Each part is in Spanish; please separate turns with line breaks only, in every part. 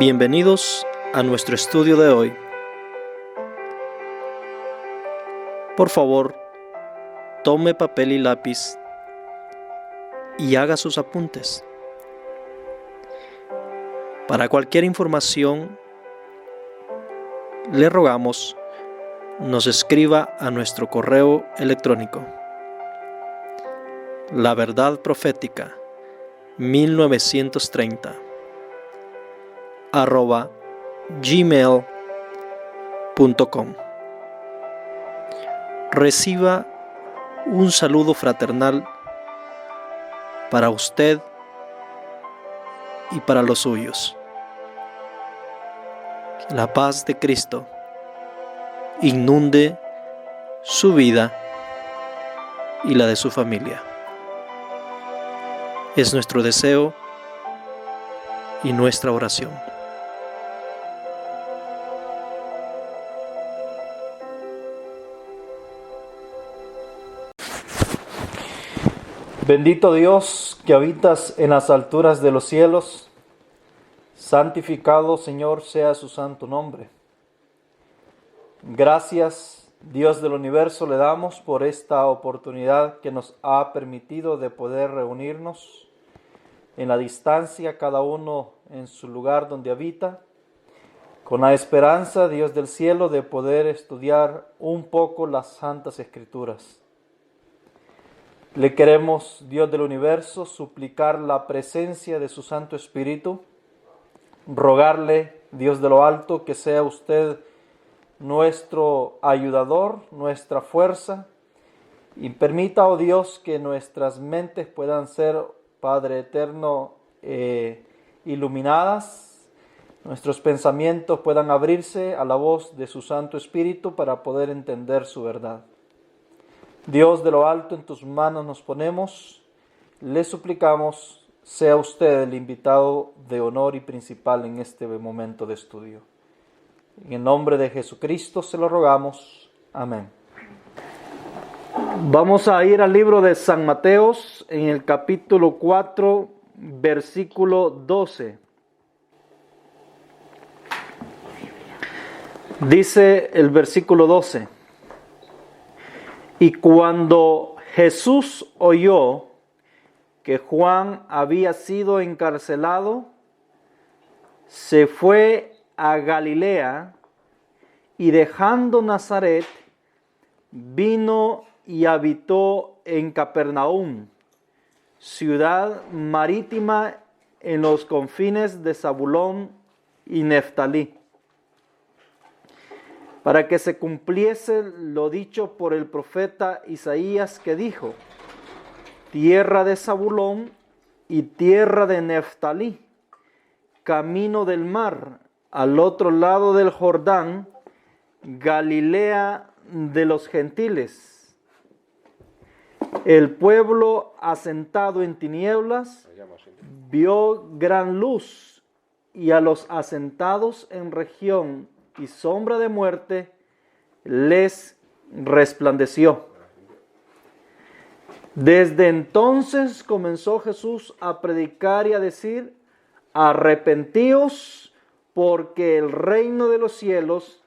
Bienvenidos a nuestro estudio de hoy. Por favor, tome papel y lápiz y haga sus apuntes. Para cualquier información, le rogamos nos escriba a nuestro correo electrónico laverdadprofetica1930 @gmail.com. Reciba un saludo fraternal para usted y para los suyos. Que la paz de Cristo inunde su vida y la de su familia. Es nuestro deseo y nuestra oración.
Bendito Dios que habitas en las alturas de los cielos, santificado Señor sea su santo nombre. Gracias, Dios del universo, le damos por esta oportunidad que nos ha permitido de poder reunirnos en la distancia, cada uno en su lugar donde habita, con la esperanza, Dios del cielo, de poder estudiar un poco las Santas Escrituras. Le queremos, Dios del universo, suplicar la presencia de su Santo Espíritu, rogarle, Dios de lo alto, que sea usted nuestro ayudador, nuestra fuerza, y permita, oh Dios, que nuestras mentes puedan ser, Padre eterno, iluminadas, nuestros pensamientos puedan abrirse a la voz de su Santo Espíritu para poder entender su verdad. Dios de lo alto, en tus manos nos ponemos, le suplicamos, sea usted el invitado de honor y principal en este momento de estudio. En el nombre de Jesucristo se lo rogamos. Amén. Vamos a ir al libro de San Mateos en el capítulo 4, versículo 12. Dice el versículo 12. Y cuando Jesús oyó que Juan había sido encarcelado, se fue a Galilea y dejando Nazaret, vino y habitó en Capernaum, ciudad marítima en los confines de Zabulón y Neftalí, para que se cumpliese lo dicho por el profeta Isaías, que dijo: tierra de Zabulón y tierra de Neftalí, camino del mar, al otro lado del Jordán, Galilea de los gentiles. El pueblo asentado en tinieblas vio gran luz, y a los asentados en región y sombra de muerte les resplandeció. Desde entonces comenzó Jesús a predicar y a decir: arrepentíos, porque el reino de los cielos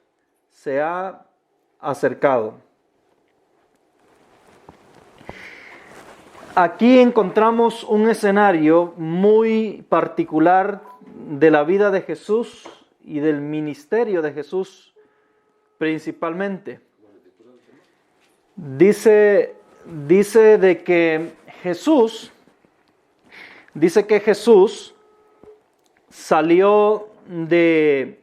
se ha acercado. Aquí encontramos un escenario muy particular de la vida de Jesús y del ministerio de Jesús principalmente. Dice que Jesús salió de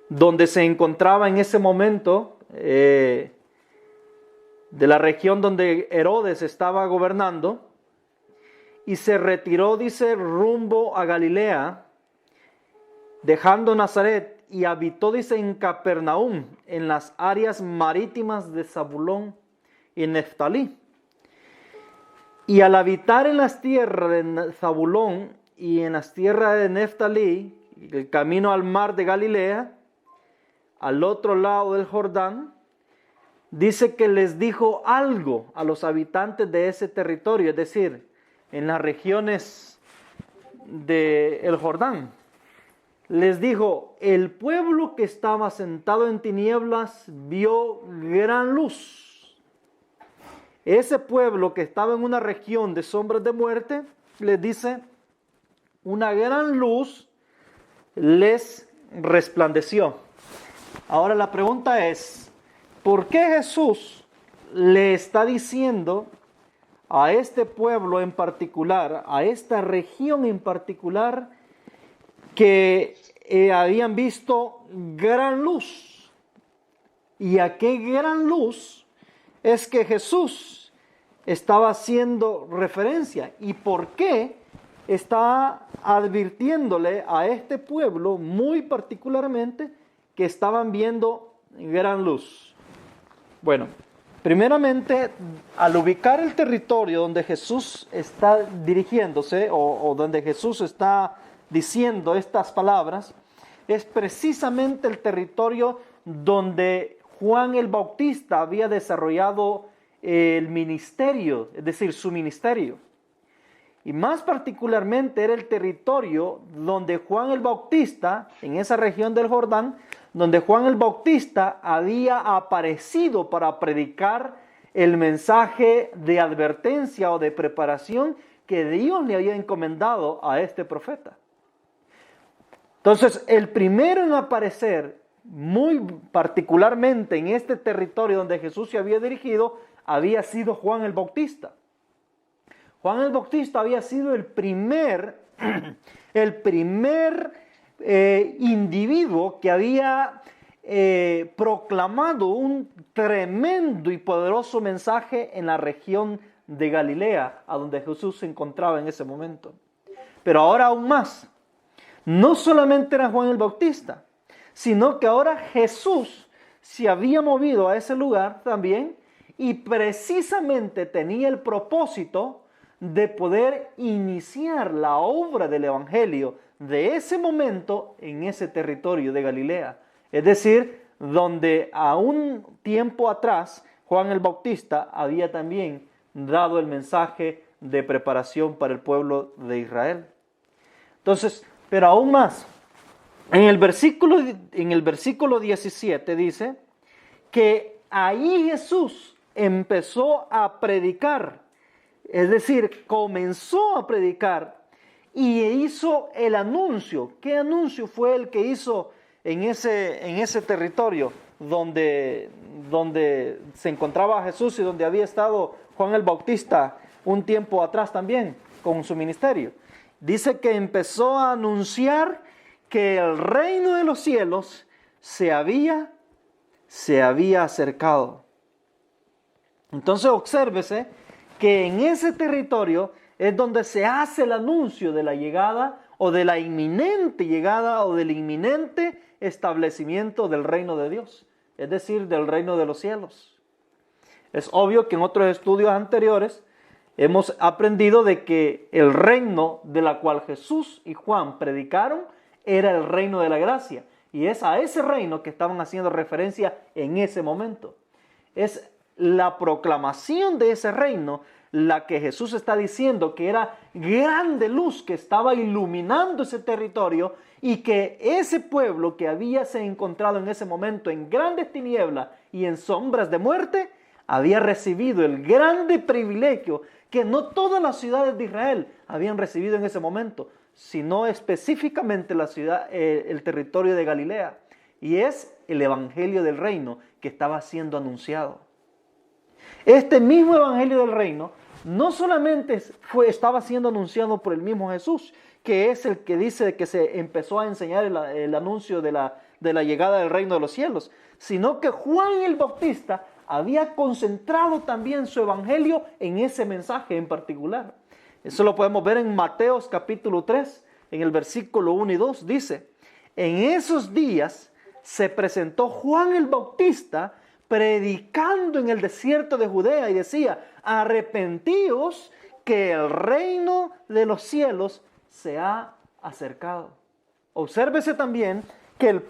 donde se encontraba en ese momento, de la región donde Herodes estaba gobernando, y se retiró, dice, rumbo a Galilea, dejando Nazaret, y habitó, dice, en Capernaum, en las áreas marítimas de Zabulón y Neftalí. Y al habitar en las tierras de Zabulón y en las tierras de Neftalí, el camino al mar de Galilea, al otro lado del Jordán, dice que les dijo algo a los habitantes de ese territorio, es decir, en las regiones del Jordán. les dijo, el pueblo que estaba sentado en tinieblas vio gran luz. Ese pueblo que estaba en una región de sombras de muerte, les dice, una gran luz les resplandeció. Ahora la pregunta es, ¿por qué Jesús le está diciendo a este pueblo en particular, a esta región en particular, que habían visto gran luz? ¿Y a qué gran luz es que Jesús estaba haciendo referencia? ¿Y por qué está advirtiéndole a este pueblo muy particularmente que estaban viendo gran luz? Bueno, primeramente, al ubicar el territorio donde Jesús está dirigiéndose o donde Jesús está diciendo estas palabras, es precisamente el territorio donde Juan el Bautista había desarrollado el ministerio, es decir, su ministerio. Y más particularmente era el territorio donde Juan el Bautista, en esa región del Jordán, donde Juan el Bautista había aparecido para predicar el mensaje de advertencia o de preparación que Dios le había encomendado a este profeta. Entonces, el primero en aparecer, muy particularmente en este territorio donde Jesús se había dirigido, había sido Juan el Bautista. Juan el Bautista había sido el primer individuo que había proclamado un tremendo y poderoso mensaje en la región de Galilea, a donde Jesús se encontraba en ese momento. Pero ahora aún más, no solamente era Juan el Bautista, sino que ahora Jesús se había movido a ese lugar también y precisamente tenía el propósito de poder iniciar la obra del Evangelio de ese momento en ese territorio de Galilea. Es decir, donde a un tiempo atrás Juan el Bautista había también dado el mensaje de preparación para el pueblo de Israel. Entonces, pero aún más, en el versículo 17 dice que ahí Jesús empezó a predicar. Es decir, comenzó a predicar y hizo el anuncio. ¿Qué anuncio fue el que hizo en ese territorio donde se encontraba Jesús y donde había estado Juan el Bautista un tiempo atrás también con su ministerio? Dice que empezó a anunciar que el reino de los cielos se había acercado. Entonces obsérvese que en ese territorio es donde se hace el anuncio de la llegada o de la inminente llegada o del inminente establecimiento del reino de Dios, es decir, del reino de los cielos. Es obvio que en otros estudios anteriores hemos aprendido de que el reino de la cual Jesús y Juan predicaron era el reino de la gracia, y es a ese reino que estaban haciendo referencia en ese momento. Es la proclamación de ese reino la que Jesús está diciendo que era grande luz que estaba iluminando ese territorio, y que ese pueblo que había se encontrado en ese momento en grandes tinieblas y en sombras de muerte, había recibido el grande privilegio que no todas las ciudades de Israel habían recibido en ese momento, sino específicamente la ciudad, el territorio de Galilea, y es el evangelio del reino que estaba siendo anunciado. Este mismo evangelio del reino no solamente estaba siendo anunciado por el mismo Jesús, que es el que dice que se empezó a enseñar el anuncio de la llegada del reino de los cielos, sino que Juan el Bautista había concentrado también su evangelio en ese mensaje en particular. Eso lo podemos ver en Mateos capítulo 3, en el versículo 1 y 2, dice: en esos días se presentó Juan el Bautista predicando en el desierto de Judea y decía: arrepentíos, que el reino de los cielos se ha acercado. Obsérvese también que el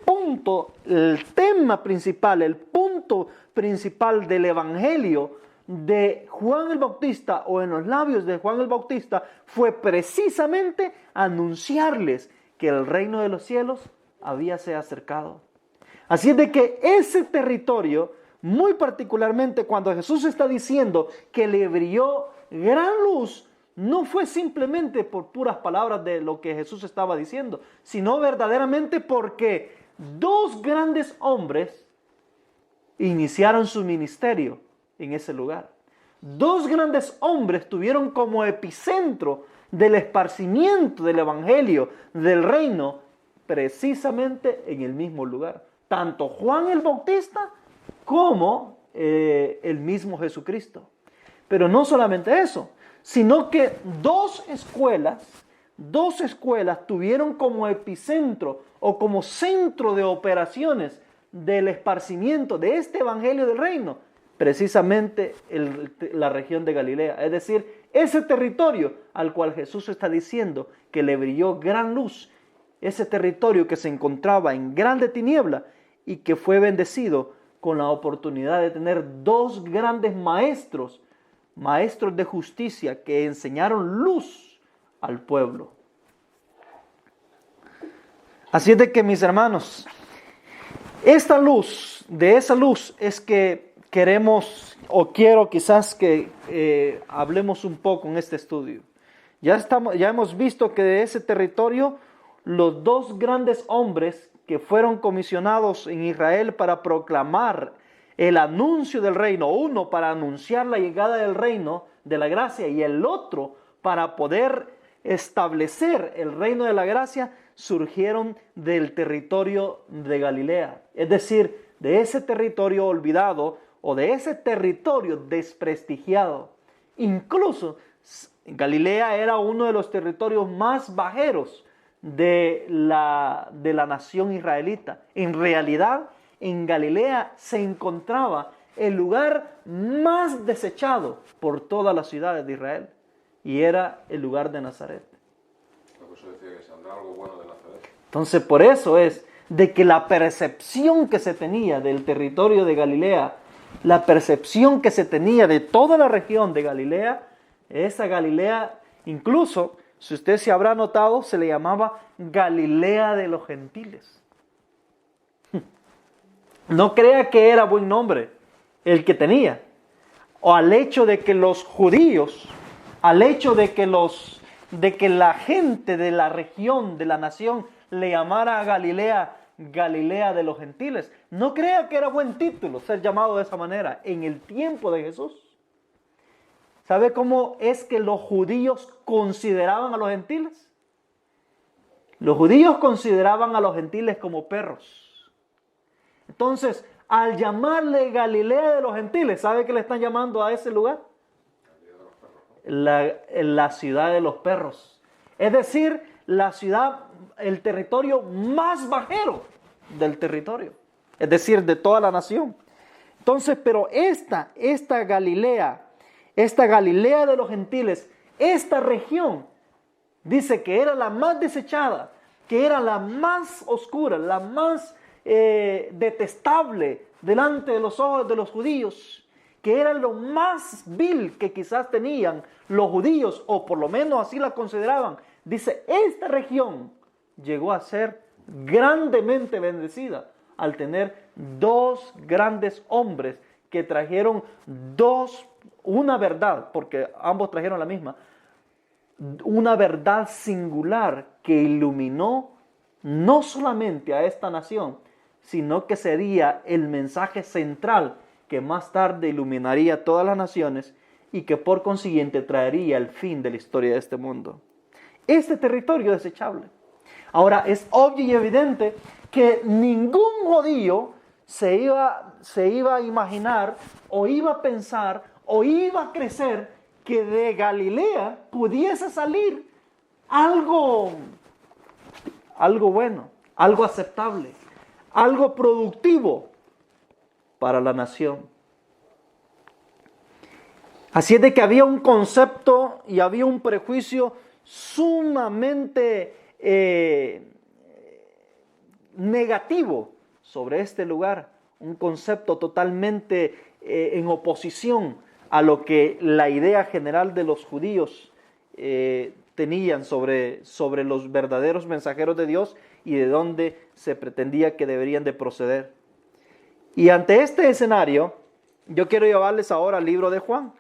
tema principal, el punto principal del evangelio de Juan el Bautista, o en los labios de Juan el Bautista, fue precisamente anunciarles que el reino de los cielos había se acercado. Así es de que ese territorio, muy particularmente cuando Jesús está diciendo que le brilló gran luz, no fue simplemente por puras palabras de lo que Jesús estaba diciendo, sino verdaderamente porque dos grandes hombres iniciaron su ministerio en ese lugar. Dos grandes hombres tuvieron como epicentro del esparcimiento del evangelio, del reino, precisamente en el mismo lugar. Tanto Juan el Bautista como el mismo Jesucristo. Pero no solamente eso, sino que dos escuelas tuvieron como epicentro o como centro de operaciones del esparcimiento de este evangelio del reino, precisamente la región de Galilea. Es decir, ese territorio al cual Jesús está diciendo que le brilló gran luz, ese territorio que se encontraba en grande tiniebla y que fue bendecido con la oportunidad de tener dos grandes maestros de justicia que enseñaron luz al pueblo. Así es de que, mis hermanos, esa luz es que queremos o quiero quizás que hablemos un poco en este estudio. Ya hemos visto que de ese territorio los dos grandes hombres que fueron comisionados en Israel para proclamar el anuncio del reino, uno para anunciar la llegada del reino de la gracia y el otro para poder establecer el reino de la gracia, surgieron del territorio de Galilea, es decir, de ese territorio olvidado o de ese territorio desprestigiado. Incluso Galilea era uno de los territorios más bajeros de la nación israelita. En realidad, en Galilea se encontraba el lugar más desechado por todas las ciudades de Israel, y era el lugar de Nazaret.
Por eso decía que saldrá algo bueno de Nazaret.
Entonces, por eso es de que la percepción que se tenía del territorio de Galilea, la percepción que se tenía de toda la región de Galilea, esa Galilea, incluso, si usted se habrá notado, se le llamaba Galilea de los gentiles. No crea que era buen nombre el que tenía. O al hecho de que los judíos, al hecho de que la gente de la región, de la nación, le llamara a Galilea, Galilea de los gentiles. No crea que era buen título ser llamado de esa manera en el tiempo de Jesús. ¿Sabe cómo es que los judíos consideraban a los gentiles? Los judíos consideraban a los gentiles como perros. Entonces, al llamarle Galilea de los gentiles, ¿sabe qué le están llamando a ese lugar? La ciudad de los perros. Es decir, la ciudad, el territorio más bajero del territorio. Es decir, de toda la nación. Entonces, pero esta Galilea de los gentiles, esta región, dice que era la más desechada, que era la más oscura, la más detestable delante de los ojos de los judíos, que era lo más vil que quizás tenían los judíos, o por lo menos así la consideraban. Dice, esta región llegó a ser grandemente bendecida al tener dos grandes hombres que trajeron una verdad, porque ambos trajeron la misma, una verdad singular que iluminó no solamente a esta nación, sino que sería el mensaje central que más tarde iluminaría a todas las naciones y que por consiguiente traería el fin de la historia de este mundo. Este territorio desechable. Ahora, es obvio y evidente que ningún judío se iba a imaginar o iba a pensar o iba a crecer que de Galilea pudiese salir algo bueno, algo aceptable, algo productivo para la nación. Así es de que había un concepto y había un prejuicio sumamente negativo sobre este lugar, un concepto totalmente en oposición a lo que la idea general de los judíos tenían sobre los verdaderos mensajeros de Dios y de dónde se pretendía que deberían de proceder. Y ante este escenario, yo quiero llevarles ahora al libro de Juan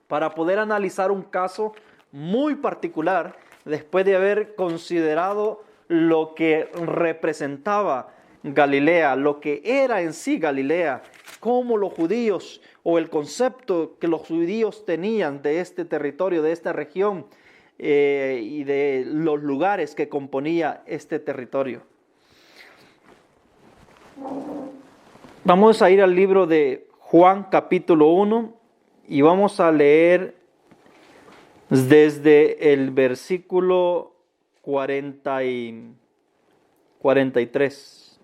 para poder analizar un caso muy particular después de haber considerado lo que representaba Galilea, lo que era en sí Galilea, cómo los judíos o el concepto que los judíos tenían de este territorio, de esta región y de los lugares que componía este territorio. Vamos a ir al libro de Juan capítulo 1 y vamos a leer desde el versículo 43.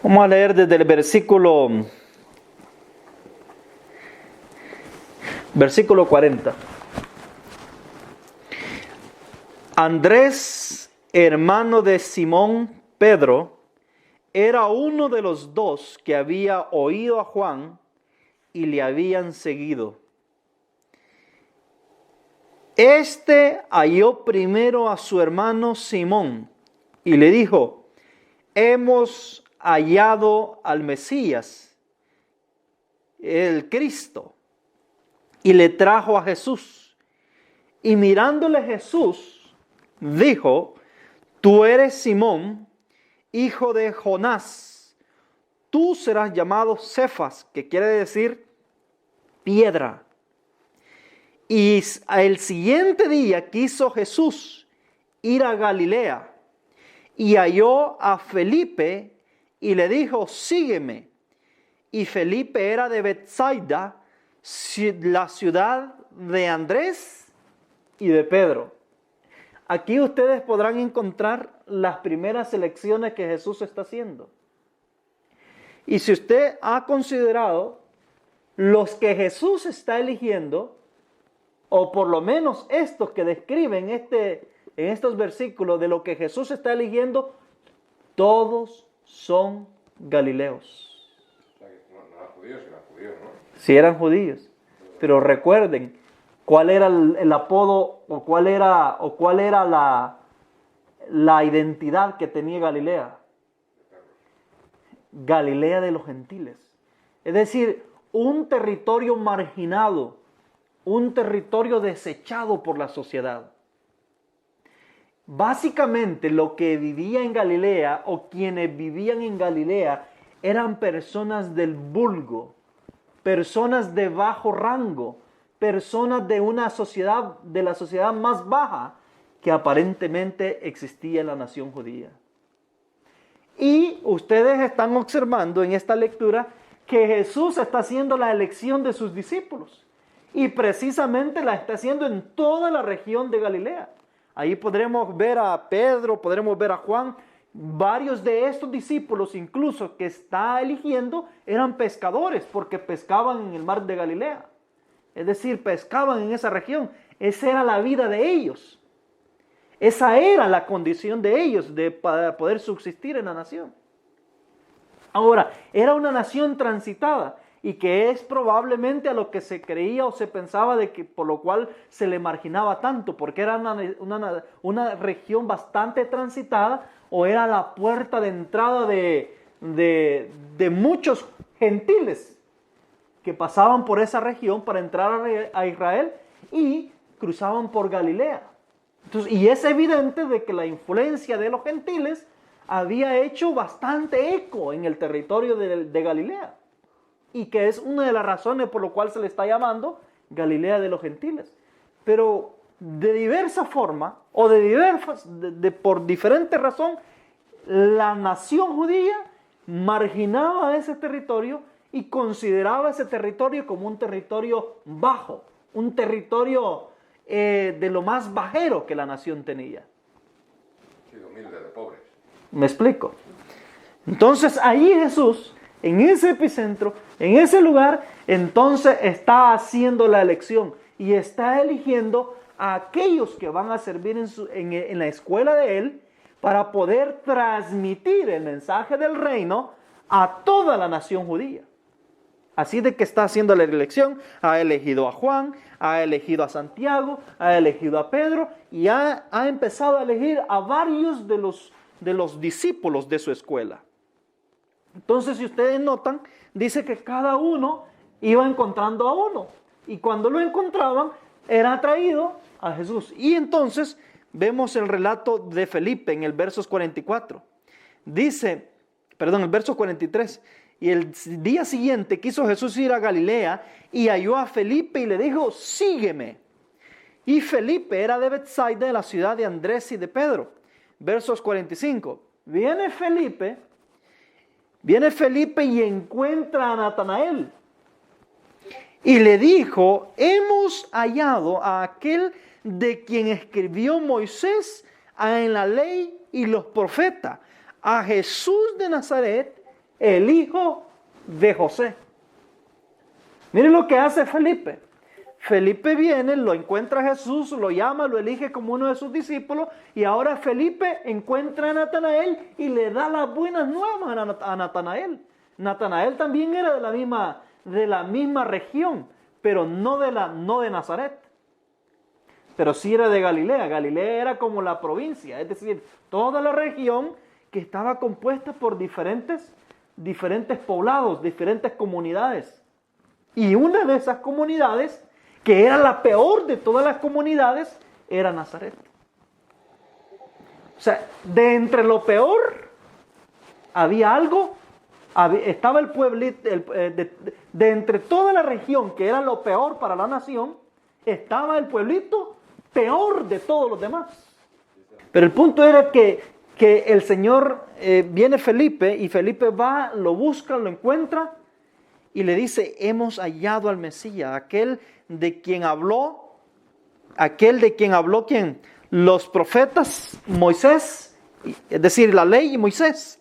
Vamos a leer desde el versículo 40. Andrés, hermano de Simón Pedro, era uno de los dos que había oído a Juan y le habían seguido. Este halló primero a su hermano Simón y le dijo: hemos hallado al Mesías, el Cristo. Y le trajo a Jesús. Y mirándole Jesús, dijo: tú eres Simón, hijo de Jonás. Tú serás llamado Cefas, que quiere decir piedra. Y el siguiente día quiso Jesús ir a Galilea y halló a Felipe y le dijo: sígueme. Y Felipe era de Betsaida, la ciudad de Andrés y de Pedro. Aquí ustedes podrán encontrar las primeras elecciones que Jesús está haciendo. Y si usted ha considerado los que Jesús está eligiendo, o por lo menos estos que describen en estos versículos de lo que Jesús está eligiendo, todos son galileos.
O sea, que no eran judíos, eran judíos, ¿no?
Sí eran judíos, pero recuerden cuál era el apodo o cuál era la identidad que tenía Galilea. Galilea de los gentiles. Es decir, un territorio marginado, un territorio desechado por la sociedad. Básicamente lo que vivía en Galilea o quienes vivían en Galilea eran personas del vulgo, personas de bajo rango, personas de una sociedad, de la sociedad más baja que aparentemente existía en la nación judía. Y ustedes están observando en esta lectura que Jesús está haciendo la elección de sus discípulos. Y precisamente la está haciendo en toda la región de Galilea. Ahí podremos ver a Pedro, podremos ver a Juan. Varios de estos discípulos incluso que está eligiendo eran pescadores porque pescaban en el mar de Galilea. Es decir, pescaban en esa región. Esa era la vida de ellos. Esa era la condición de ellos para poder subsistir en la nación. Ahora, era una nación transitada y que es probablemente a lo que se creía o se pensaba de que por lo cual se le marginaba tanto, porque era una región bastante transitada o era la puerta de entrada de muchos gentiles que pasaban por esa región para entrar a Israel y cruzaban por Galilea. Entonces, y es evidente de que la influencia de los gentiles había hecho bastante eco en el territorio de Galilea. Y que es una de las razones por lo cual se le está llamando Galilea de los gentiles. Pero de diversa forma, o por diferente razón, la nación judía marginaba ese territorio y consideraba ese territorio como un territorio bajo, un territorio de lo más bajero que la nación tenía.
Sí, de humilde, de pobres.
¿Me explico? Entonces ahí Jesús, en ese epicentro, en ese lugar, entonces está haciendo la elección y está eligiendo a aquellos que van a servir en la escuela de Él para poder transmitir el mensaje del reino a toda la nación judía. Así de que está haciendo la elección, ha elegido a Juan, ha elegido a Santiago, ha elegido a Pedro y ha empezado a elegir a varios de los discípulos de su escuela. Entonces, si ustedes notan, dice que cada uno iba encontrando a uno. Y cuando lo encontraban, era traído a Jesús. Y entonces vemos el relato de Felipe en el versos 44. El verso 43. Y el día siguiente quiso Jesús ir a Galilea y halló a Felipe y le dijo, sígueme. Y Felipe era de Betsaida, de la ciudad de Andrés y de Pedro. Versos 45. Viene Felipe y encuentra a Natanael. Y le dijo, hemos hallado a aquel de quien escribió Moisés en la ley y los profetas, a Jesús de Nazaret, el hijo de José. Miren lo que hace Felipe. Felipe viene, lo encuentra a Jesús, lo llama, lo elige como uno de sus discípulos y ahora Felipe encuentra a Natanael y le da las buenas nuevas a Natanael. Natanael también era de la misma región, pero no de Nazaret. Pero sí era de Galilea. Galilea era como la provincia, es decir, toda la región que estaba compuesta por diferentes poblados, diferentes comunidades. Y una de esas comunidades, que era la peor de todas las comunidades, era Nazaret. O sea, de entre lo peor había algo, estaba el pueblito, de entre toda la región que era lo peor para la nación, estaba el pueblito peor de todos los demás. Pero el punto era que el Señor, viene Felipe y Felipe va, lo busca, lo encuentra y le dice, hemos hallado al Mesías, aquel de quien habló ¿quién? Los profetas, Moisés, es decir, la ley y Moisés.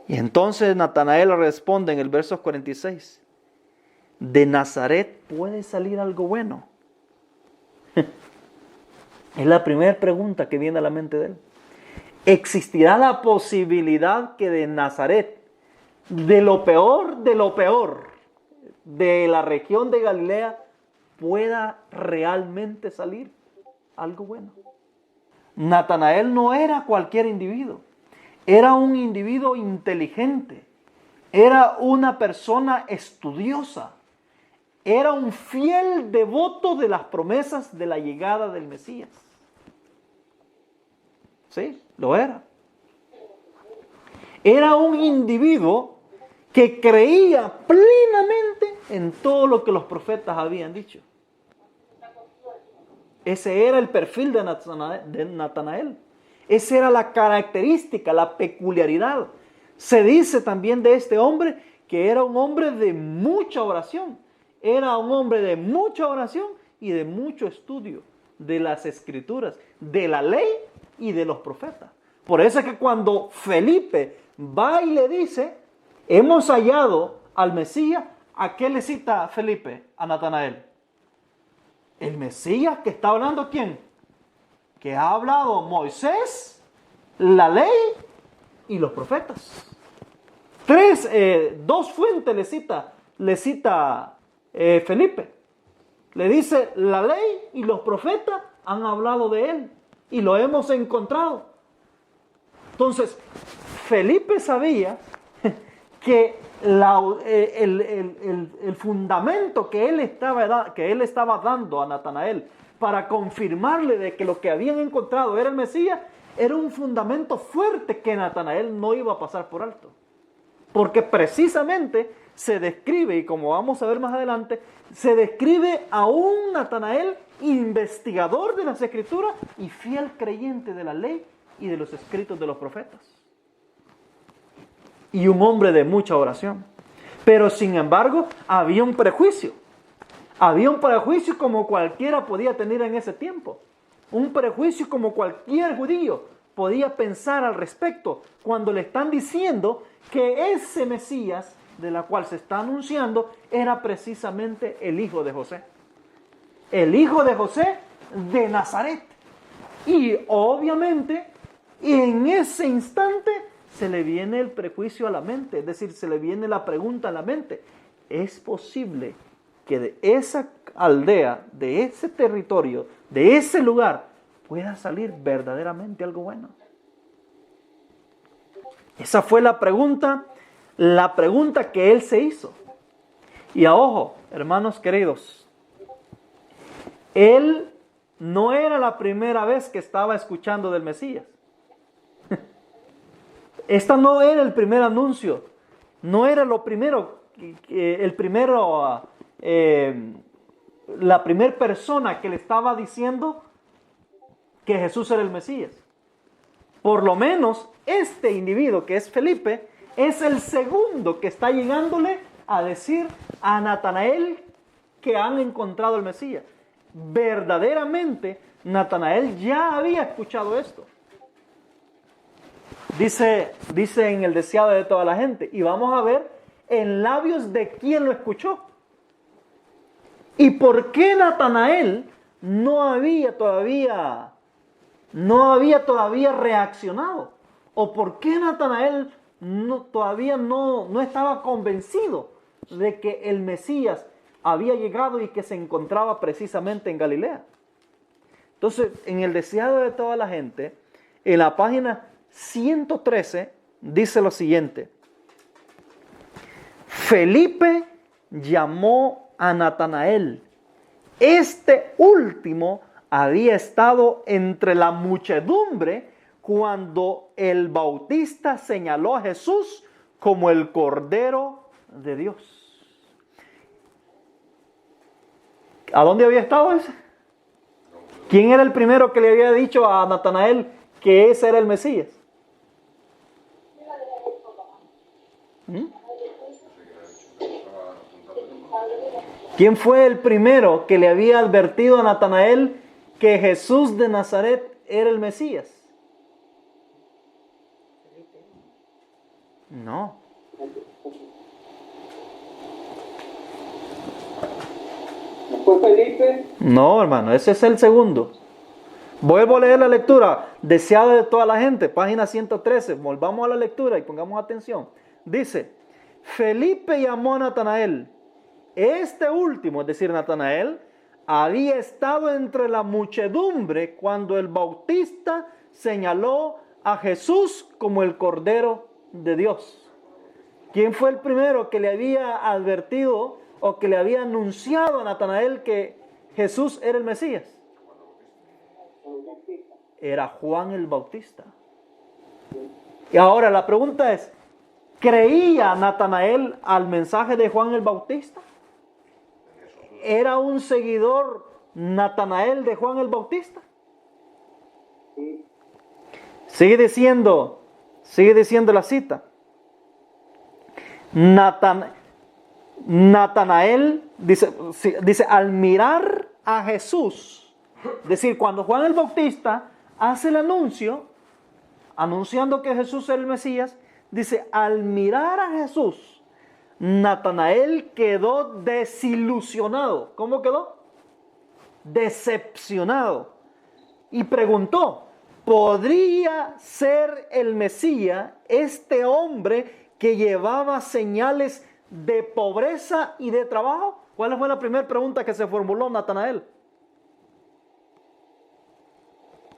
Y entonces Natanael responde en el verso 46, ¿de Nazaret puede salir algo bueno? Es la primera pregunta que viene a la mente de él. ¿Existirá la posibilidad que de Nazaret, de lo peor de la región de Galilea, pueda realmente salir algo bueno? Natanael no era cualquier individuo. Era un individuo inteligente. Era una persona estudiosa. Era un fiel devoto de las promesas de la llegada del Mesías. Sí, lo era. Era un individuo que creía plenamente en todo lo que los profetas habían dicho. Ese era el perfil de Natanael. Esa era la característica, la peculiaridad. Se dice también de este hombre que era un hombre de mucha oración. Era un hombre de mucha oración y de mucho estudio de las escrituras, de la ley y de los profetas. Por eso es que cuando Felipe va y le dice, hemos hallado al Mesías, ¿a qué le cita Felipe a Natanael? El Mesías que está hablando, ¿quién? Que ha hablado Moisés, la ley y los profetas. Dos fuentes le cita Felipe. Le dice, la ley y los profetas han hablado de él y lo hemos encontrado. Entonces, Felipe sabía que el fundamento que él estaba dando a Natanael para confirmarle de que lo que habían encontrado era el Mesías, era un fundamento fuerte que Natanael no iba a pasar por alto. Porque precisamente se describe, y como vamos a ver más adelante, se describe a un Natanael investigador de las Escrituras y fiel creyente de la ley y de los escritos de los profetas. Y un hombre de mucha oración. Pero sin embargo, había un prejuicio. Había un prejuicio como cualquiera podía tener en ese tiempo. Un prejuicio como cualquier judío podía pensar al respecto cuando le están diciendo que ese Mesías de la cual se está anunciando era precisamente el hijo de José. El hijo de José de Nazaret. Y obviamente en ese instante se le viene el prejuicio a la mente, es decir, se le viene la pregunta a la mente. ¿Es posible que de esa aldea, de ese territorio, de ese lugar, pueda salir verdaderamente algo bueno? Esa fue la pregunta que él se hizo. Y a ojo, hermanos queridos, él no era la primera vez que estaba escuchando del Mesías. Esta no era el primer anuncio, no era lo primero, la primera persona que le estaba diciendo que Jesús era el Mesías. Por lo menos este individuo que es Felipe es el segundo que está llegándole a decir a Natanael que han encontrado el Mesías. Verdaderamente Natanael ya había escuchado esto. Dice en el deseado de toda la gente, y vamos a ver en labios de quién lo escuchó. ¿Y por qué Natanael no había todavía reaccionado? ¿O por qué Natanael todavía no estaba convencido de que el Mesías había llegado y que se encontraba precisamente en Galilea? Entonces, en el deseado de toda la gente, en la página 113, dice lo siguiente: Felipe llamó a Natanael. Este último había estado entre la muchedumbre cuando el Bautista señaló a Jesús como el Cordero de Dios. ¿A dónde había estado ese? ¿Quién era el primero que le había dicho a Natanael que ese era el Mesías? ¿Quién fue el primero que le había advertido a Natanael que Jesús de Nazaret era el Mesías? No.
¿No fue Felipe?
No, hermano, ese es el segundo. Vuelvo a leer la lectura, deseado de toda la gente, página 113. Volvamos a la lectura y pongamos atención. Dice: Felipe llamó a Natanael. Este último, es decir, Natanael, había estado entre la muchedumbre cuando el Bautista señaló a Jesús como el Cordero de Dios. ¿Quién fue el primero que le había advertido o que le había anunciado a Natanael que Jesús era el Mesías? Era Juan el Bautista. Y ahora la pregunta es: ¿creía Natanael al mensaje de Juan el Bautista? ¿Era un seguidor Natanael de Juan el Bautista? Sigue diciendo la cita. Natanael dice, al mirar a Jesús, es decir, cuando Juan el Bautista hace el anuncio, anunciando que Jesús era el Mesías, dice, al mirar a Jesús, Natanael quedó desilusionado. ¿Cómo quedó? Decepcionado. Y preguntó: ¿podría ser el Mesías este hombre que llevaba señales de pobreza y de trabajo? ¿Cuál fue la primera pregunta que se formuló Natanael?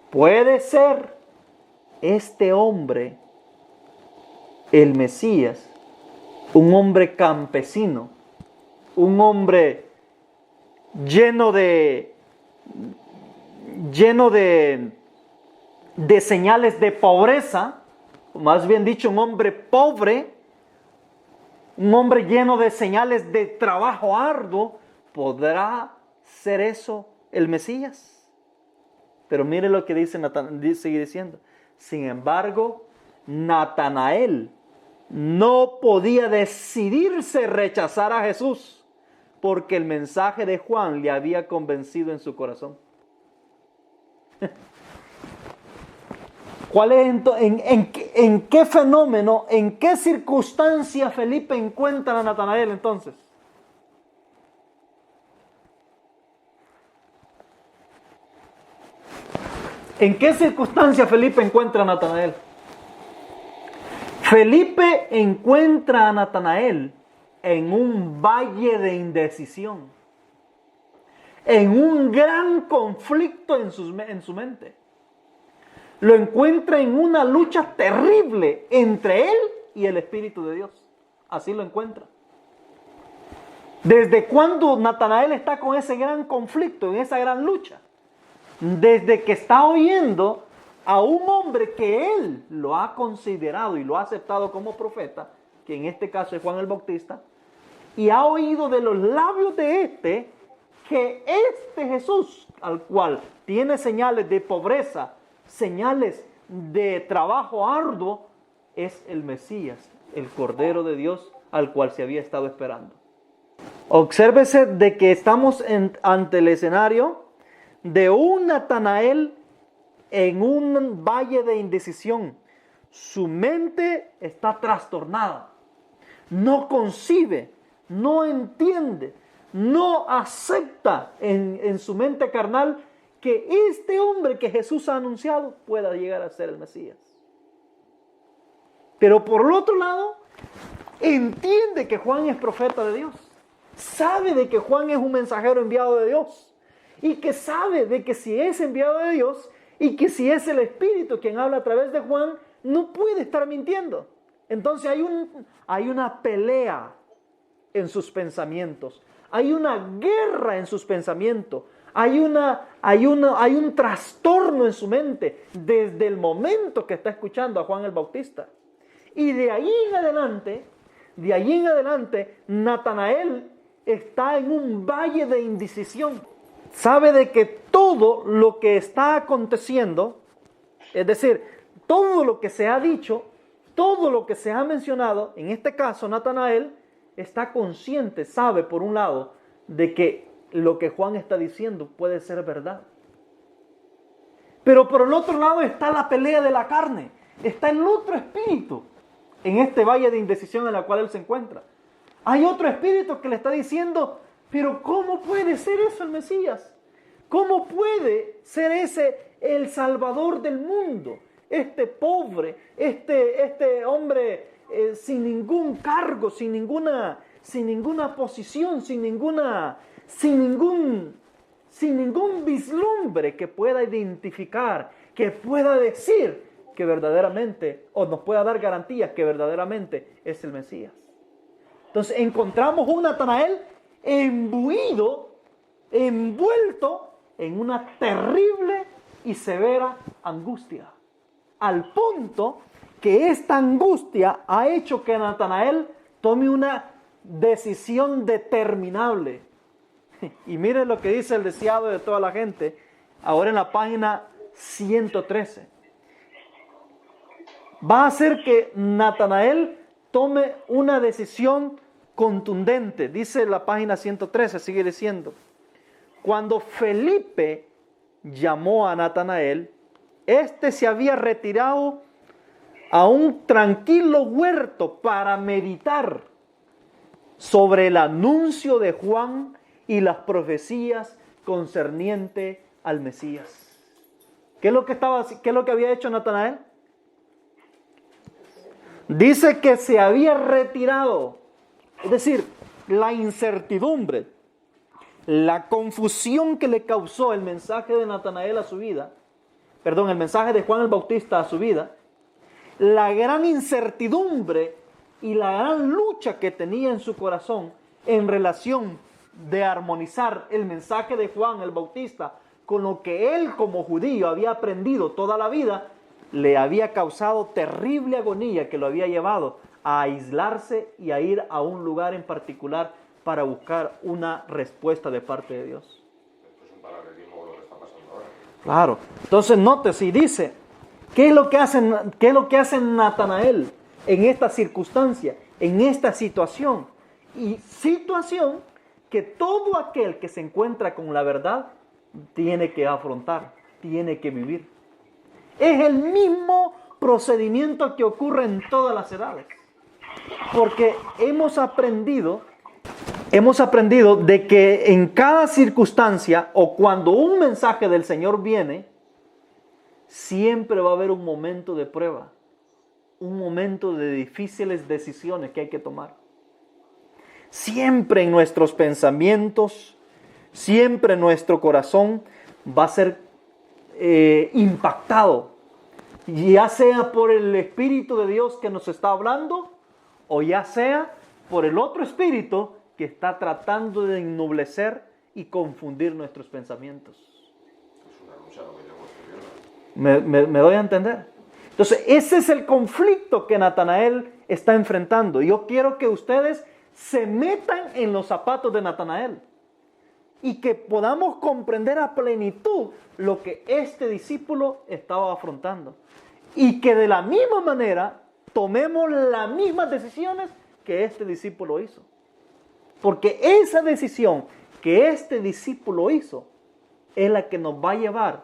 ¿Puede ser este hombre el Mesías? Un hombre campesino, un hombre lleno de señales de pobreza, más bien dicho, un hombre pobre, un hombre lleno de señales de trabajo arduo. ¿Podrá ser eso el Mesías? Pero mire lo que dice sigue diciendo. Sin embargo, Natanael no podía decidirse rechazar a Jesús porque el mensaje de Juan le había convencido en su corazón. ¿Cuál es en qué fenómeno, en qué circunstancia Felipe encuentra a Natanael entonces? ¿En qué circunstancia Felipe encuentra a Natanael? Felipe encuentra a Natanael en un valle de indecisión, en un gran conflicto en su mente. Lo encuentra en una lucha terrible entre él y el Espíritu de Dios. Así lo encuentra. ¿Desde cuándo Natanael está con ese gran conflicto, en esa gran lucha? Desde que está oyendo a un hombre que él lo ha considerado y lo ha aceptado como profeta, que en este caso es Juan el Bautista, y ha oído de los labios de que este Jesús, al cual tiene señales de pobreza, señales de trabajo arduo, es el Mesías, el Cordero de Dios, al cual se había estado esperando. Obsérvese de que estamos ante el escenario de un Natanael en un valle de indecisión. Su mente está trastornada. No concibe, no entiende, no acepta en su mente carnal que este hombre que Jesús ha anunciado pueda llegar a ser el Mesías. Pero por el otro lado, entiende que Juan es profeta de Dios. Sabe de que Juan es un mensajero enviado de Dios. Y que sabe de que si es enviado de Dios y que si es el Espíritu quien habla a través de Juan, no puede estar mintiendo. Entonces hay una pelea en sus pensamientos. Hay una guerra en sus pensamientos. Hay un trastorno en su mente desde el momento que está escuchando a Juan el Bautista. Y de ahí en adelante, Natanael está en un valle de indecisión. Sabe de que todo lo que está aconteciendo, es decir, todo lo que se ha dicho, todo lo que se ha mencionado, en este caso Natanael está consciente, sabe por un lado, de que lo que Juan está diciendo puede ser verdad. Pero por el otro lado está la pelea de la carne, está el otro espíritu en este valle de indecisión en la cual él se encuentra. Hay otro espíritu que le está diciendo, pero ¿cómo puede ser eso el Mesías? ¿Cómo puede ser ese el Salvador del mundo? Este pobre, este hombre sin ningún cargo, sin ninguna posición, sin ningún vislumbre que pueda identificar, que pueda decir que verdaderamente, o nos pueda dar garantías que verdaderamente es el Mesías. Entonces encontramos un Natanael envuelto en una terrible y severa angustia, al punto que esta angustia ha hecho que Natanael tome una decisión determinable. Y miren lo que dice el deseado de toda la gente, ahora en la página 113. Va a hacer que Natanael tome una decisión contundente. Dice la página 113, sigue diciendo: cuando Felipe llamó a Natanael, este se había retirado a un tranquilo huerto para meditar sobre el anuncio de Juan y las profecías concerniente al Mesías. ¿Qué es lo que había hecho Natanael? Dice que se había retirado, es decir, la incertidumbre, la confusión que le causó el mensaje de Natanael a su vida, el mensaje de Juan el Bautista a su vida, la gran incertidumbre y la gran lucha que tenía en su corazón en relación de armonizar el mensaje de Juan el Bautista con lo que él como judío había aprendido toda la vida, le había causado terrible agonía que lo había llevado a aislarse y a ir a un lugar en particular para buscar una respuesta de parte de Dios.
Esto es un paralelismo con lo que está pasando ahora.
Claro. Entonces nótese y dice, ¿qué es lo que hace Natanael en esta circunstancia, en esta situación? Y situación que todo aquel que se encuentra con la verdad tiene que afrontar, tiene que vivir. Es el mismo procedimiento que ocurre en todas las edades. Porque hemos aprendido de que en cada circunstancia o cuando un mensaje del Señor viene, siempre va a haber un momento de prueba. un momento de difíciles decisiones que hay que tomar. Siempre en nuestros pensamientos, siempre nuestro corazón va a ser impactado, ya sea por el Espíritu de Dios que nos está hablando, o ya sea por el otro espíritu que está tratando de ennublecer y confundir nuestros pensamientos.
Es una lucha lo que llevo estudiando.
¿Me doy a entender? Entonces, ese es el conflicto que Natanael está enfrentando. Yo quiero que ustedes se metan en los zapatos de Natanael y que podamos comprender a plenitud lo que este discípulo estaba afrontando. Y que de la misma manera tomemos las mismas decisiones que este discípulo hizo. Porque esa decisión que este discípulo hizo es la que nos va a llevar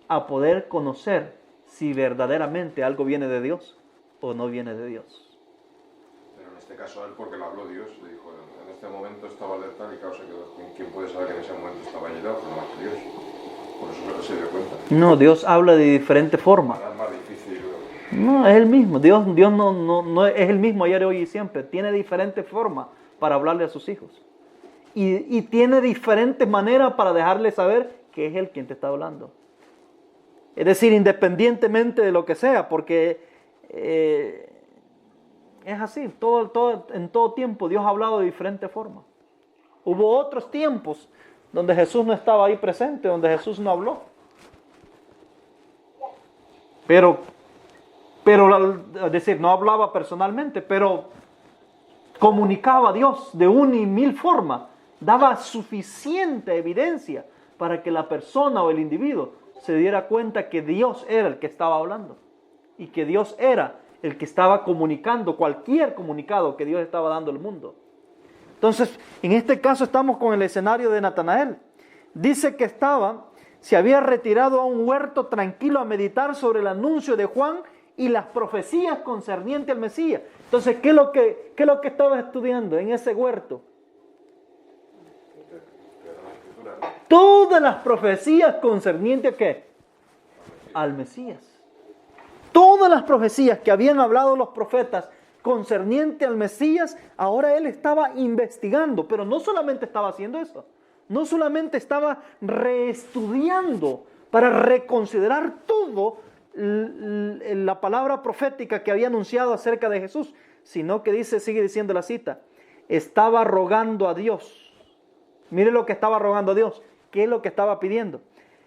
a poder conocer si verdaderamente algo viene de Dios o no viene de Dios.
Pero en este caso él, porque lo habló Dios, le dijo, en este momento estaba alerta y claro, se quedó. ¿Quién puede saber que en ese momento estaba ayudado? Pero no más que Dios. Por eso se dio cuenta.
No, Dios habla de diferente forma.
Era más difícil.
No, es el mismo. Dios no es el mismo ayer, hoy y siempre. Tiene diferentes formas para hablarle a sus hijos. Y tiene diferentes maneras para dejarle saber que es Él quien te está hablando. Es decir, independientemente de lo que sea, porque es así. En todo tiempo Dios ha hablado de diferentes formas. Hubo otros tiempos donde Jesús no estaba ahí presente, donde Jesús no habló. Pero es decir, no hablaba personalmente, pero comunicaba a Dios de una y mil formas. Daba suficiente evidencia para que la persona o el individuo se diera cuenta que Dios era el que estaba hablando. Y que Dios era el que estaba comunicando cualquier comunicado que Dios estaba dando al mundo. Entonces, en este caso estamos con el escenario de Natanael. Dice que se había retirado a un huerto tranquilo a meditar sobre el anuncio de Juan y las profecías concernientes al Mesías. Entonces, ¿qué es lo que estaba estudiando en ese huerto? Todas las profecías concernientes ¿a qué? Al Mesías. Todas las profecías que habían hablado los profetas concerniente al Mesías, ahora él estaba investigando, pero no solamente estaba haciendo eso, no solamente estaba reestudiando para reconsiderar todo la palabra profética que había anunciado acerca de Jesús, sino que sigue diciendo la cita, estaba rogando a Dios. Mire lo que estaba rogando a Dios. ¿Qué es lo que estaba pidiendo?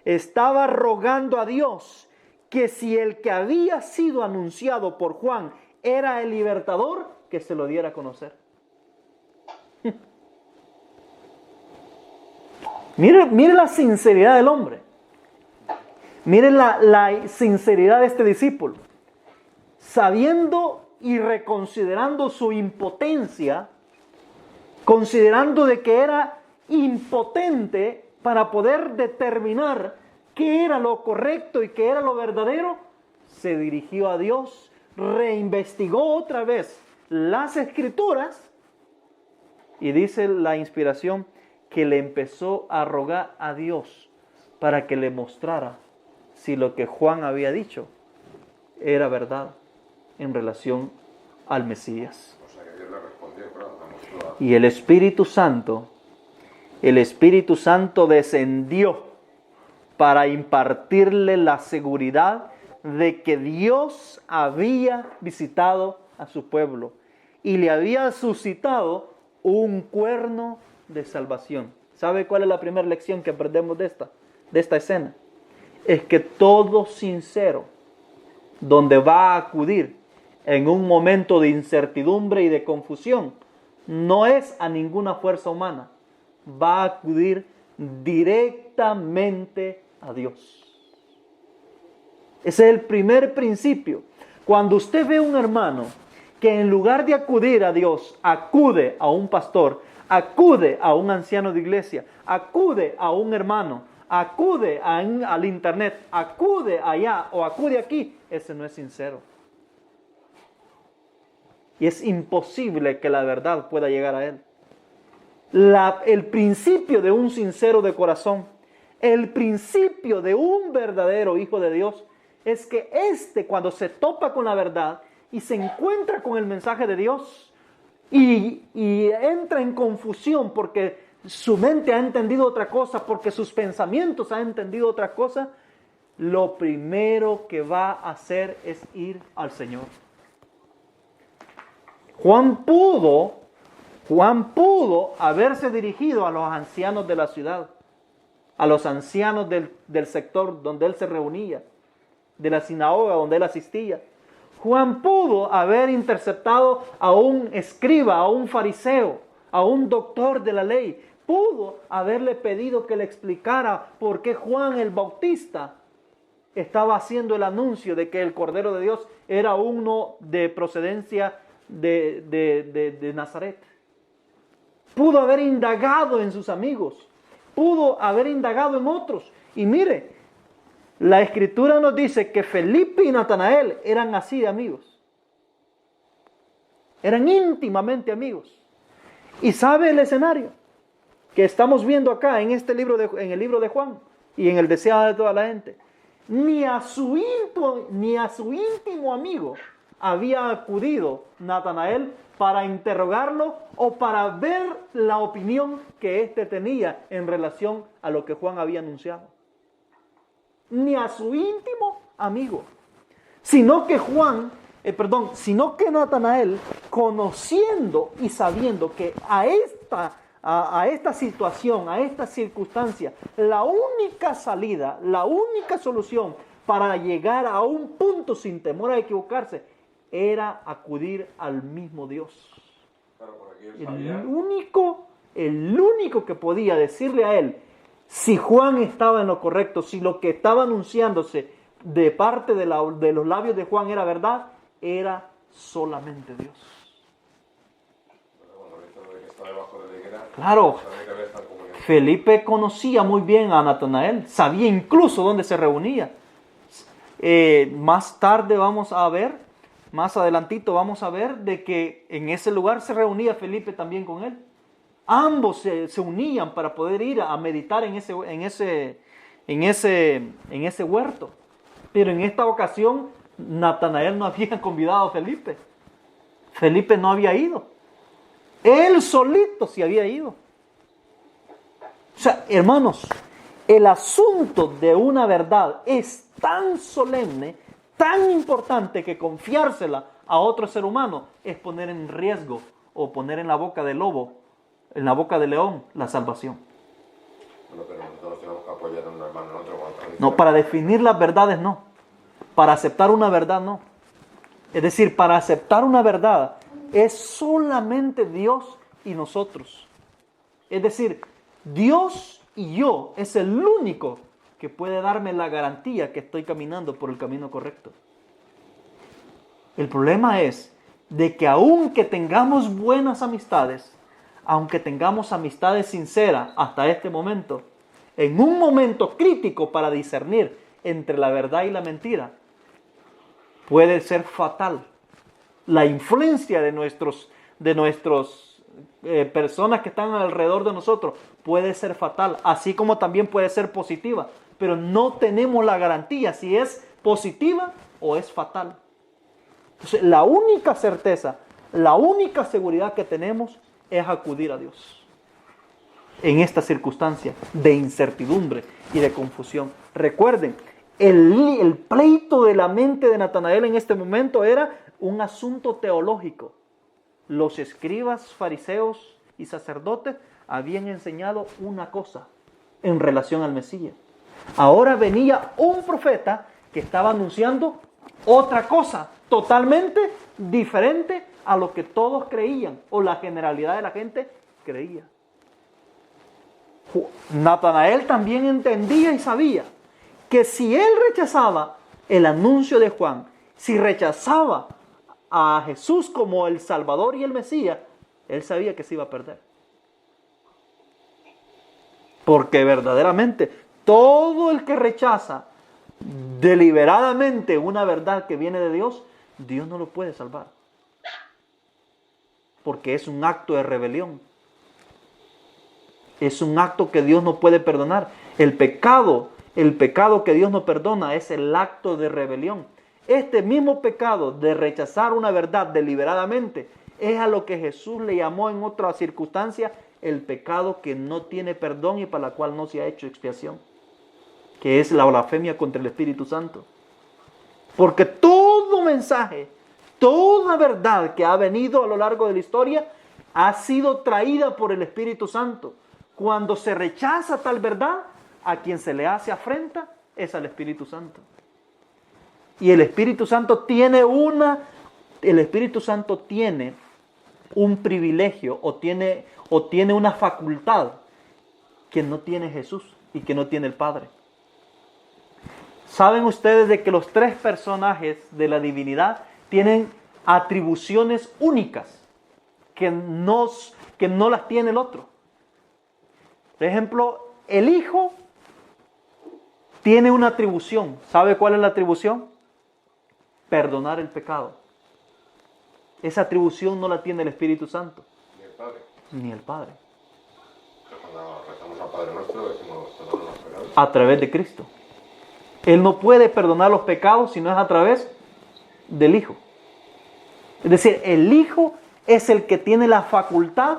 Estaba rogando a Dios que si el que había sido anunciado por Juan era el libertador, que se lo diera a conocer. Mire la sinceridad del hombre. Mire la sinceridad de este discípulo. Sabiendo y reconsiderando su impotencia, considerando de que era impotente para poder determinar qué era lo correcto y qué era lo verdadero, se dirigió a Dios, reinvestigó otra vez las Escrituras y dice la inspiración que le empezó a rogar a Dios para que le mostrara si lo que Juan había dicho era verdad en relación al Mesías.
O sea que Dios le respondió, claro, la mostró.
Y el Espíritu Santo descendió para impartirle la seguridad de que Dios había visitado a su pueblo y le había suscitado un cuerno de salvación. ¿Sabe cuál es la primera lección que aprendemos de esta escena? Es que todo sincero, donde va a acudir en un momento de incertidumbre y de confusión, no es a ninguna fuerza humana, va a acudir directamente a Dios. Ese es el primer principio. Cuando usted ve a un hermano que en lugar de acudir a Dios, acude a un pastor, acude a un anciano de iglesia, acude a un hermano, acude al internet, acude allá o acude aquí, ese no es sincero. Y es imposible que la verdad pueda llegar a él. El principio de un sincero de corazón, el principio de un verdadero hijo de Dios, es que cuando se topa con la verdad y se encuentra con el mensaje de Dios y entra en confusión porque su mente ha entendido otra cosa, porque sus pensamientos han entendido otra cosa, lo primero que va a hacer es ir al Señor. Juan pudo haberse dirigido a los ancianos de la ciudad, a los ancianos del sector donde él se reunía, de la sinagoga donde él asistía. Juan pudo haber interceptado a un escriba, a un fariseo, a un doctor de la ley. Pudo haberle pedido que le explicara por qué Juan el Bautista estaba haciendo el anuncio de que el Cordero de Dios era uno de procedencia de Nazaret. Pudo haber indagado en sus amigos, pudo haber indagado en otros. Y mire, la Escritura nos dice que Felipe y Natanael eran así de amigos. Eran íntimamente amigos. ¿Y sabe el escenario que estamos viendo acá en este libro en el libro de Juan y en el deseado de toda la gente? Ni a su íntimo amigo había acudido Natanael para interrogarlo o para ver la opinión que éste tenía en relación a lo que Juan había anunciado. Ni a su íntimo amigo, sino que Natanael, conociendo y sabiendo que a esta situación, a esta circunstancia, la única salida, la única solución para llegar a un punto sin temor a equivocarse, era acudir al mismo Dios.
Claro, por aquí él
El
sabía.
único que podía decirle a él si Juan estaba en lo correcto, si lo que estaba anunciándose de parte de los labios de Juan era verdad, era solamente Dios.
Pero cuando viste que está debajo de la higuera,
Claro,
sabía que había esta comunión.
Felipe conocía muy bien a Natanael, sabía incluso dónde se reunía. Más tarde vamos a ver, más adelantito vamos a ver de que en ese lugar se reunía Felipe también con él. Ambos se unían para poder ir a meditar en ese huerto. Pero en esta ocasión Natanael no había convidado a Felipe. Felipe no había ido. Él solito se había ido. O sea, hermanos, el asunto de una verdad es tan solemne, tan importante, que confiársela a otro ser humano es poner en riesgo o poner en la boca del lobo, en la boca del león, la salvación.
Bueno, pero nosotros tenemos que apoyar a un hermano en otro.
No, para definir las verdades no. Para aceptar una verdad no. Es decir, para aceptar una verdad es solamente Dios y nosotros. Es decir, Dios y yo es el único que puede darme la garantía que estoy caminando por el camino correcto. El problema es de que aunque tengamos buenas amistades, aunque tengamos amistades sinceras hasta este momento, en un momento crítico para discernir entre la verdad y la mentira, puede ser fatal. La influencia de nuestros personas que están alrededor de nosotros puede ser fatal, así como también puede ser positiva, pero no tenemos la garantía si es positiva o es fatal. Entonces, la única certeza, la única seguridad que tenemos es acudir a Dios en esta circunstancia de incertidumbre y de confusión. Recuerden, el pleito de la mente de Natanael en este momento era un asunto teológico. Los escribas, fariseos y sacerdotes habían enseñado una cosa en relación al Mesías. Ahora venía un profeta que estaba anunciando otra cosa totalmente diferente a lo que todos creían o la generalidad de la gente creía. Natanael también entendía y sabía que si él rechazaba el anuncio de Juan, si rechazaba a Jesús como el Salvador y el Mesías, él sabía que se iba a perder. Porque verdaderamente todo el que rechaza deliberadamente una verdad que viene de Dios, Dios no lo puede salvar. Porque es un acto de rebelión. Es un acto que Dios no puede perdonar. El pecado que Dios no perdona es el acto de rebelión. Este mismo pecado de rechazar una verdad deliberadamente es a lo que Jesús le llamó en otra circunstancia el pecado que no tiene perdón y para la cual no se ha hecho expiación, que es la blasfemia contra el Espíritu Santo. Porque todo mensaje, toda verdad que ha venido a lo largo de la historia ha sido traída por el Espíritu Santo. Cuando se rechaza tal verdad, a quien se le hace afrenta es al Espíritu Santo. Y el Espíritu Santo tiene un privilegio o tiene una facultad que no tiene Jesús y que no tiene el Padre. ¿Saben ustedes de que los tres personajes de la divinidad tienen atribuciones únicas que no las tiene el otro? Por ejemplo, el Hijo tiene una atribución. ¿Sabe cuál es la atribución? Perdonar el pecado. Esa atribución no la tiene el Espíritu Santo.
Ni el Padre.
Ni el Padre.
Cuando rezamos al Padre Nuestro, decimos perdona los pecados.
A través de Cristo. Él no puede perdonar los pecados si no es a través del Hijo. Es decir, el Hijo es el que tiene la facultad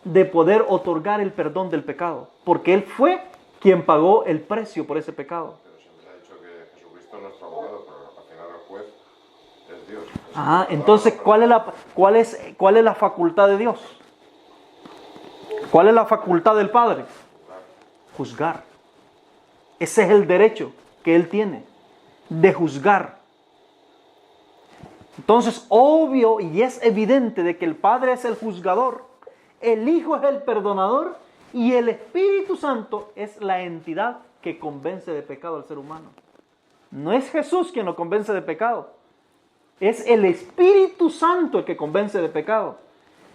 de poder otorgar el perdón del pecado, porque Él fue quien pagó el precio por ese pecado.
Pero siempre se ha dicho que Jesucristo es nuestro abogado, pero al final el juez es Dios.
Entonces, ¿cuál es la facultad de Dios? ¿Cuál es la facultad del Padre? Juzgar. Ese es el derecho que Él tiene, de juzgar. Entonces, obvio y es evidente de que el Padre es el juzgador, el Hijo es el perdonador y el Espíritu Santo es la entidad que convence de pecado al ser humano. No es Jesús quien lo convence de pecado, es el Espíritu Santo el que convence de pecado.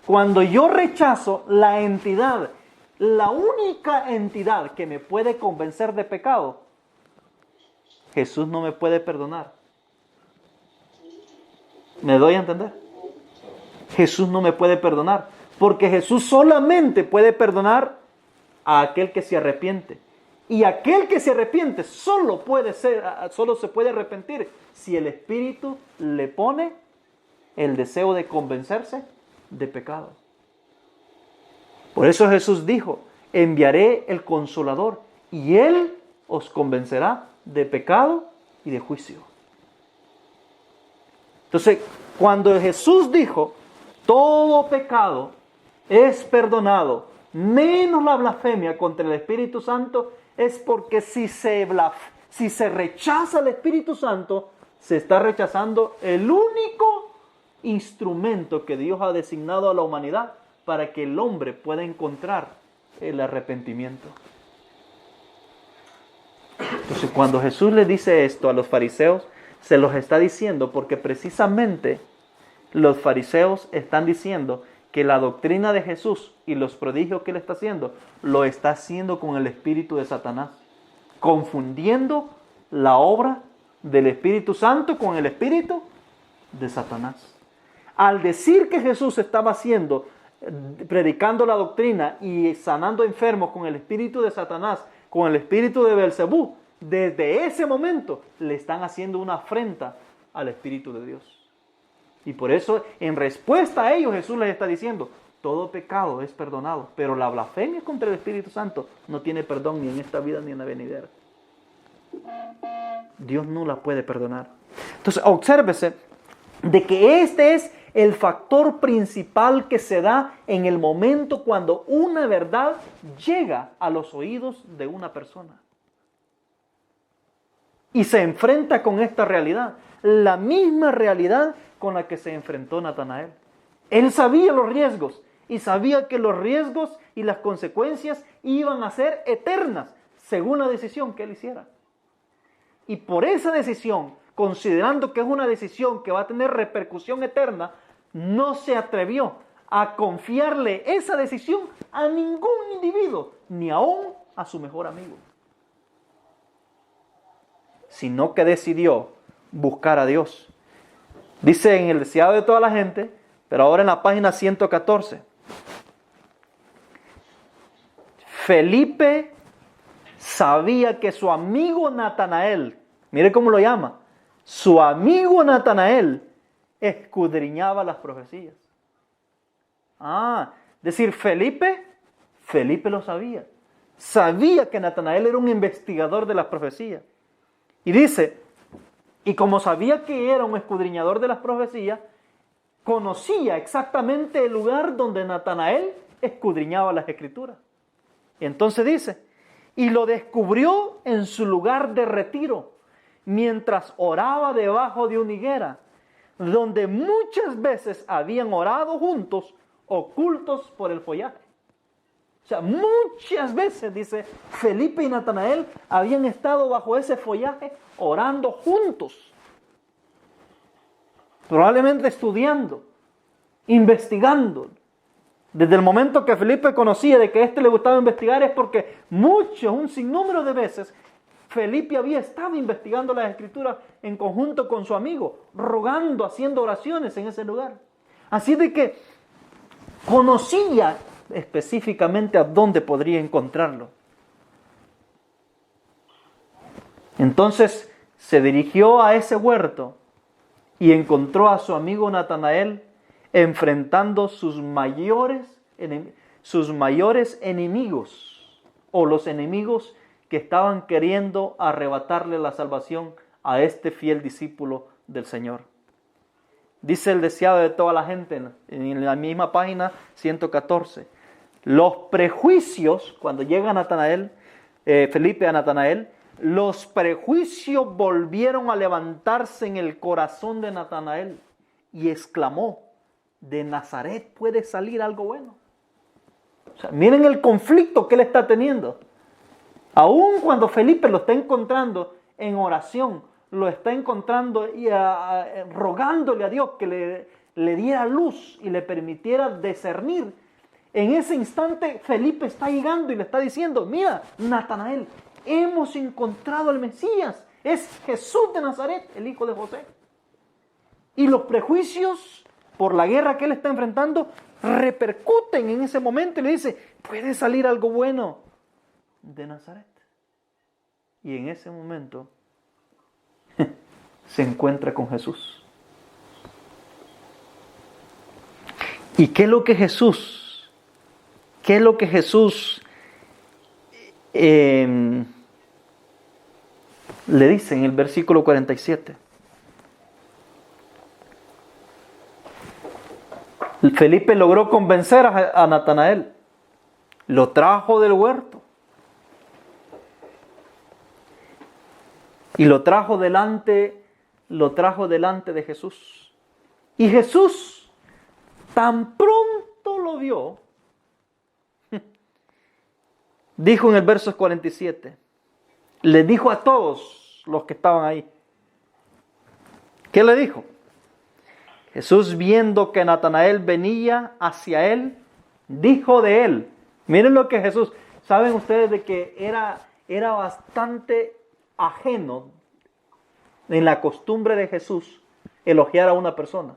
Cuando yo rechazo la entidad, la única entidad que me puede convencer de pecado, Jesús no me puede perdonar. ¿Me doy a entender? Jesús no me puede perdonar, porque Jesús solamente puede perdonar a aquel que se arrepiente. Y aquel que se arrepiente solo se puede arrepentir si el Espíritu le pone el deseo de convencerse de pecado. Por eso Jesús dijo: enviaré el Consolador y Él os convencerá de pecado y de juicio. Entonces, cuando Jesús dijo, todo pecado es perdonado, menos la blasfemia contra el Espíritu Santo, es porque si se rechaza el Espíritu Santo, se está rechazando el único instrumento que Dios ha designado a la humanidad para que el hombre pueda encontrar el arrepentimiento. Entonces, cuando Jesús le dice esto a los fariseos, se los está diciendo porque precisamente los fariseos están diciendo que la doctrina de Jesús y los prodigios que Él está haciendo, lo está haciendo con el espíritu de Satanás, confundiendo la obra del Espíritu Santo con el espíritu de Satanás. Al decir que Jesús estaba predicando la doctrina y sanando enfermos con el espíritu de Satanás, con el espíritu de Beelzebú, desde ese momento le están haciendo una afrenta al Espíritu de Dios. Y por eso, en respuesta a ellos, Jesús les está diciendo, todo pecado es perdonado, pero la blasfemia contra el Espíritu Santo no tiene perdón ni en esta vida ni en la venidera. Dios no la puede perdonar. Entonces, obsérvese de que este es el factor principal que se da en el momento cuando una verdad llega a los oídos de una persona. Y se enfrenta con esta realidad, la misma realidad con la que se enfrentó Natanael. Él sabía los riesgos y sabía que los riesgos y las consecuencias iban a ser eternas según la decisión que él hiciera. Y por esa decisión, considerando que es una decisión que va a tener repercusión eterna, no se atrevió a confiarle esa decisión a ningún individuo, ni aún a su mejor amigo, sino que decidió buscar a Dios. Dice en el deseado de toda la gente, pero ahora en la página 114. Felipe sabía que su amigo Natanael, mire cómo lo llama, su amigo Natanael escudriñaba las profecías. Decir Felipe lo sabía. Sabía que Natanael era un investigador de las profecías. Y dice, y como sabía que era un escudriñador de las profecías, conocía exactamente el lugar donde Natanael escudriñaba las escrituras. Y entonces dice, y lo descubrió en su lugar de retiro, mientras oraba debajo de una higuera, donde muchas veces habían orado juntos, ocultos por el follaje. O sea, muchas veces, dice, Felipe y Natanael habían estado bajo ese follaje orando juntos. Probablemente estudiando, investigando. Desde el momento que Felipe conocía de que a este le gustaba investigar es porque un sinnúmero de veces, Felipe había estado investigando las escrituras en conjunto con su amigo, rogando, haciendo oraciones en ese lugar. Así de que conocía específicamente a dónde podría encontrarlo. Entonces se dirigió a ese huerto y encontró a su amigo Natanael enfrentando sus mayores enemigos, o los enemigos que estaban queriendo arrebatarle la salvación a este fiel discípulo del Señor. Dice el deseado de toda la gente en la misma página 114. Los prejuicios, cuando llega Felipe a Natanael, los prejuicios volvieron a levantarse en el corazón de Natanael y exclamó, de Nazaret puede salir algo bueno. O sea, miren el conflicto que él está teniendo. Aun cuando Felipe lo está encontrando en oración, lo está encontrando y rogándole a Dios que le diera luz y le permitiera discernir. En ese instante Felipe está llegando y le está diciendo, mira, Natanael, hemos encontrado al Mesías, es Jesús de Nazaret, el hijo de José. Y los prejuicios por la guerra que él está enfrentando repercuten en ese momento y le dice, puede salir algo bueno de Nazaret. Y en ese momento se encuentra con Jesús. ¿Y qué es lo que Jesús le dice en el versículo 47? Felipe logró convencer a Natanael. Lo trajo del huerto. Y lo trajo delante de Jesús. Y Jesús, tan pronto lo vio, dijo en el verso 47, le dijo a todos los que estaban ahí. ¿Qué le dijo? Jesús, viendo que Natanael venía hacia él, dijo de él. Miren lo que Jesús, saben ustedes de que era bastante ajeno en la costumbre de Jesús elogiar a una persona.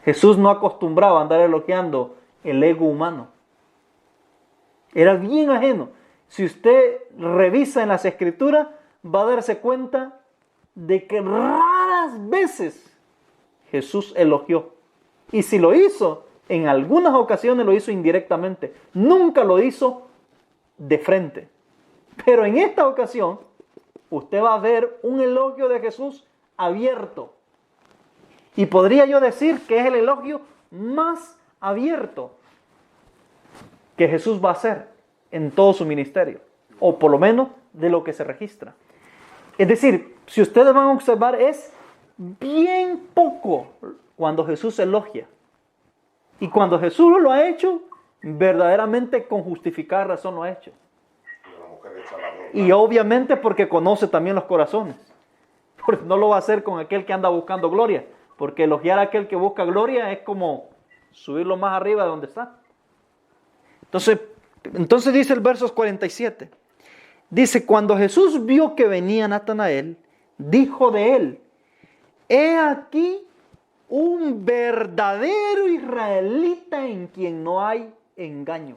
Jesús no acostumbraba a andar elogiando el ego humano. Era bien ajeno. Si usted revisa en las Escrituras, va a darse cuenta de que raras veces Jesús elogió. Y si lo hizo, en algunas ocasiones lo hizo indirectamente. Nunca lo hizo de frente. Pero en esta ocasión, usted va a ver un elogio de Jesús abierto. Y podría yo decir que es el elogio más abierto que Jesús va a hacer en todo su ministerio. O por lo menos de lo que se registra. Es decir, si ustedes van a observar, es bien poco cuando Jesús elogia. Y cuando Jesús lo ha hecho, verdaderamente con justificada razón lo ha hecho. Y obviamente porque conoce también los corazones. Porque no lo va a hacer con aquel que anda buscando gloria. Porque elogiar a aquel que busca gloria es como subirlo más arriba de donde está. Entonces dice el verso 47. Dice, cuando Jesús vio que venía Natanael, dijo de él, he aquí un verdadero israelita en quien no hay engaño.